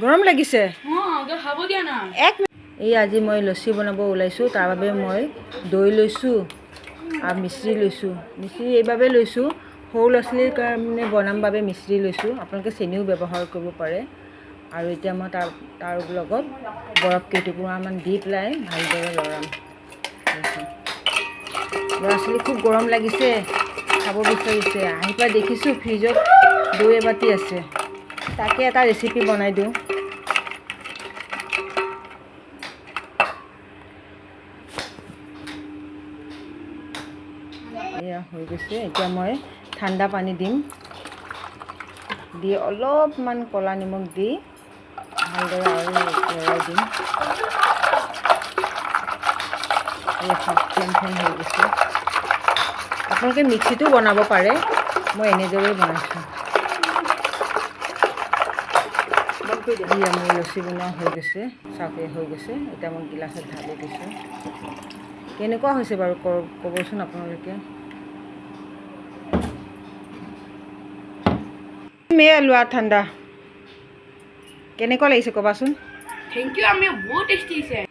গৰম লাগিছে এক এই আজি মই লস্চি বনাব ওলাইছোঁ তাৰ বাবে মই দৈ লৈছোঁ আৰু মিশ্ৰি লৈছোঁ মিশ্ৰি এইবাবে লৈছোঁ সৰু ল'ৰা ছোৱালীৰ কাৰণে বনাম বাবে মিশ্ৰি লৈছোঁ আপোনালোকে চেনিও ব্যৱহাৰ কৰিব পাৰে আৰু এতিয়া মই তাৰ লগত বৰফ কেইটুকুৰামান দি পেলাই ভালদৰে লৰাম ল'ৰা ছোৱালী খুব গৰম লাগিছে খাব বিচাৰিছে আহি পাই দেখিছোঁ ফ্ৰিজত দৈ এবাতি আছে তাকে এটা ৰেচিপি বনাই দিওঁ এয়া হৈ গৈছে এতিয়া মই ঠাণ্ডা পানী দিম দি অলপমান ক'লা নিমখ দি ভালদৰে আৰু লৰাই দিম ফেন হৈ গৈছে আপোনালোকে মিক্সিটো বনাব পাৰে মই এনেদৰেই বনাইছোঁ মোৰ লস্চি বনোৱা হৈ গৈছে চাউকে হৈ গৈছে এতিয়া মই গিলাচত ঢালি দিছোঁ কেনেকুৱা হৈছে বাৰু ক'বচোন আপোনালোকে লোৱা ঠাণ্ডা কেনেকুৱা লাগিছে ক'বাচোন থেংক ইউ আমি বহুত টেষ্টি হৈছে